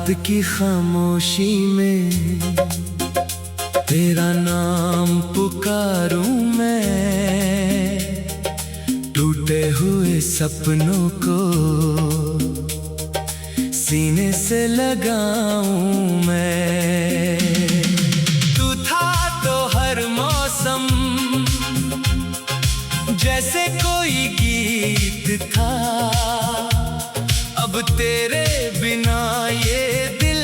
रात की खामोशी में तेरा नाम पुकारूं मैं, टूटे हुए सपनों को सीने से लगाऊं मैं। तू था तो हर मौसम जैसे कोई गीत था, अब तेरे बिना ये दिल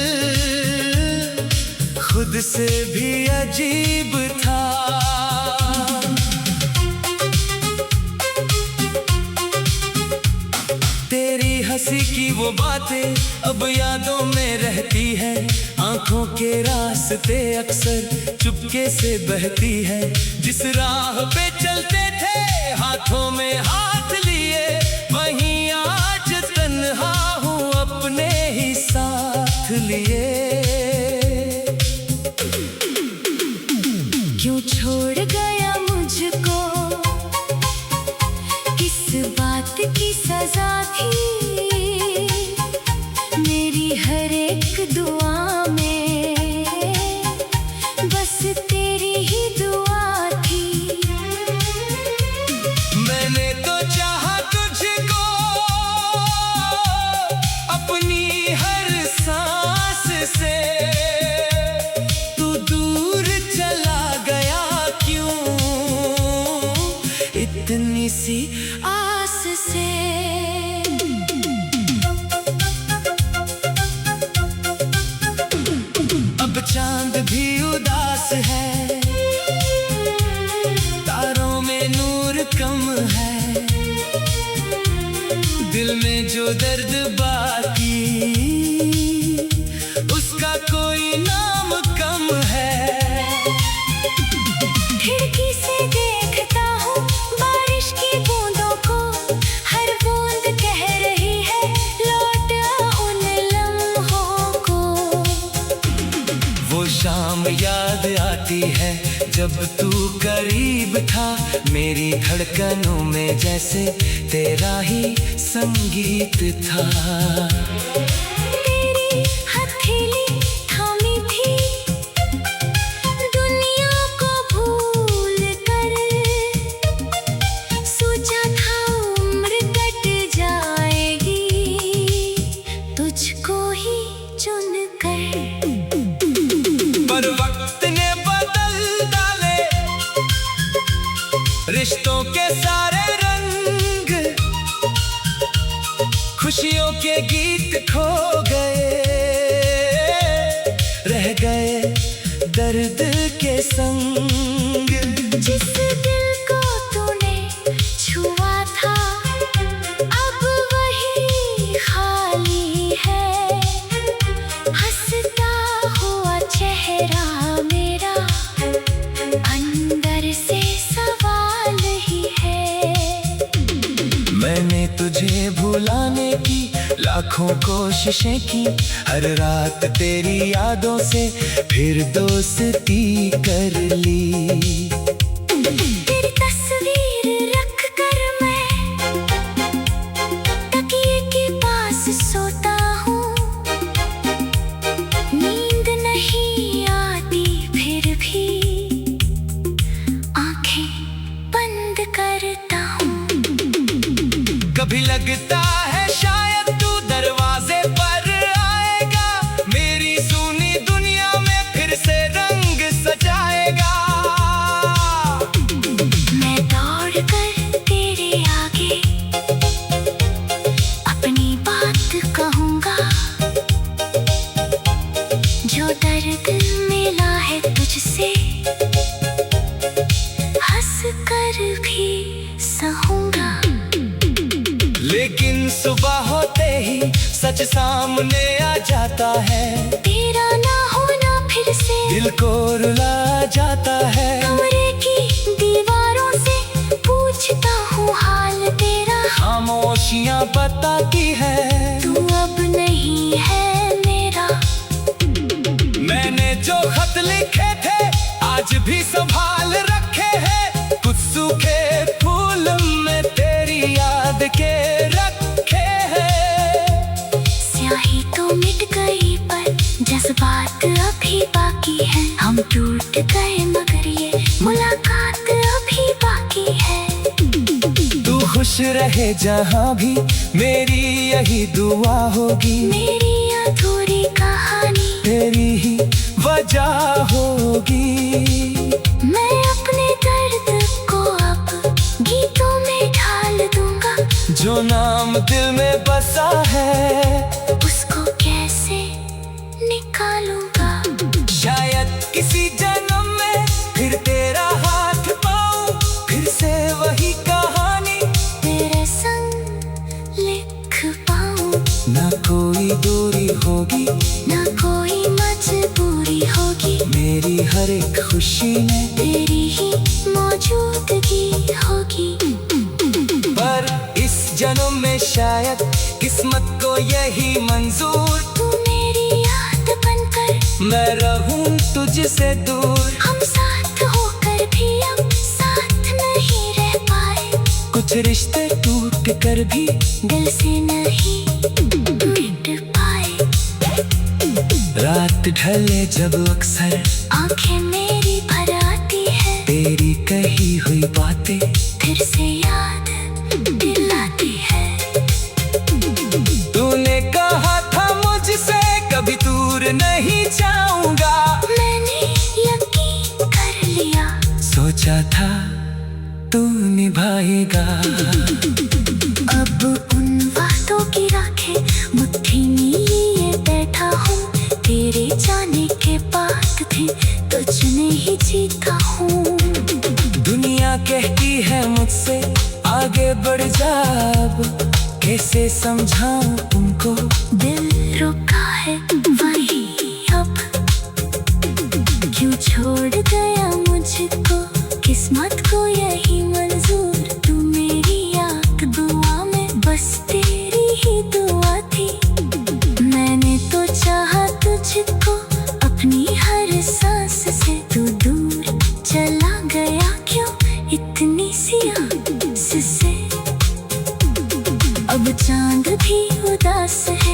खुद से भी अजीब था। तेरी हंसी की वो बातें अब यादों में रहती है, आंखों के रास्ते अक्सर चुपके से बहती है। जिस राह पे चलते थे हाथों में हाथ लिए, वहीं आज तन्हा हूँ अपने ही साथ लिए। क्यों छोड़ गया मुझको, किस बात की सजा थी, मेरी हर एक दुआ में बस तेरी ही दुआ थी। मैंने तो चाहा तुझको अपनी हर सांस से, तू दूर चला गया क्यों इतनी सी आस से। अब चांद भी उदास है, तारों में नूर कम है, दिल में जो दर्द बाकी उसका कोई नाम कम है। खिड़की से देखता हूँ बारिश की बूंदों को, हर बूंद कह रही है लौट आ उन लम्हों को। वो शाम याद आती है जब तू करीब था, मेरी धड़कनों में जैसे तेरा ही संगीत था। तेरी हथेली थामी थी दुनिया को भूल कर, सोचा था उम्र कट जाएगी तुझको ही चुन कर। पर वक्त ने बदल डाले रिश्तों के सारे रंग, खुशियों के गीत खो गए, रह गए दर्द के संग। जिस दिल को तूने छुआ था अब वही खाली है, हंसता हुआ चेहरा मेरा अंदर से सवाल ही है। मैंने तुझे भुलाने की लाखों कोशिशें की, हर रात तेरी यादों से फिर दोस्ती कर ली। तेरी तस्वीर रख कर मैं तकिए के पास सोता हूँ, नींद नहीं आती फिर भी आंखें बंद करता हूँ। कभी लगता है शायद तू दरवाजे पर आएगा, मेरी सूनी दुनिया में फिर से रंग सजाएगा। मैं दौड़ कर तेरे आगे अपनी बात कहूँगा, जो दर्द मिला है तुझसे हंस कर भी सहूँगा। लेकिन सुबह होते ही सच सामने आ जाता है, तेरा ना होना फिर से दिल को रुला जाता है। कमरे की दीवारों से पूछता हूँ हाल तेरा, खामोशियाँ बताती है तू अब नहीं है मेरा। मैंने जो खत लिखे थे आज भी संभाल रखे हैं, कुछ सूखे फूल में तेरी याद के रखे हैं। स्याही तो मिट गई पर गए मगर ये मुलाकात अभी बाकी है। तू खुश रहे जहाँ भी, मेरी यही दुआ होगी। मेरी अधूरी कहानी तेरी ही वजह होगी। मैं अपने दर्द को अब गीतों में ढाल दूंगा। जो नाम दिल में बसा है, उसको कैसे निकालूंगा। शायद किसी जन्म में फिर तेरा हाथ पाऊं, फिर से वही कहानी तेरे संग लिख पाऊं। ना कोई दूरी होगी, ना कोई मजबूरी होगी। मेरी हर एक खुशी में तेरी ही मौजूदगी होगी। पर इस जन्म में शायद किस्मत को यही मंजूर, तू मेरी याद बनकर मैं रहूं तुझसे दूर। हम साथ होकर भी अब साथ नहीं रह पाए। कुछ रिश्ते टूट कर भी दिल से नहीं मिट पाए। रात ढले जब अक्सर आंखें मेरी भर आती है। तेरी कही हुई बातें फिर से याद दिलाती है। तूने कहा था मुझसे कभी दूर नहीं जाऊंगा। मैंने यकीन कर लिया। सोचा था तू निभाएगा। अब उन वादों की राखें मुट्ठी में लिए बैठा हूँ। तेरे जाने के बाद भी तुझने ही जीता हूँ। दुनिया कहती है मुझसे आगे बढ़ जा अब, कैसे समझाऊं तुमको। दिल रुका है वही अब। क्यों छोड़ गया मुझको, किस्मत को यही मंजूर। तू मेरी याद दुआ में बस तेरी ही दुआ थी। मैंने तो चाहा तुझको अपनी हर सांस से। तू दूर चला गया क्यों इतनी सी आस से। अब चांद भी उदास है।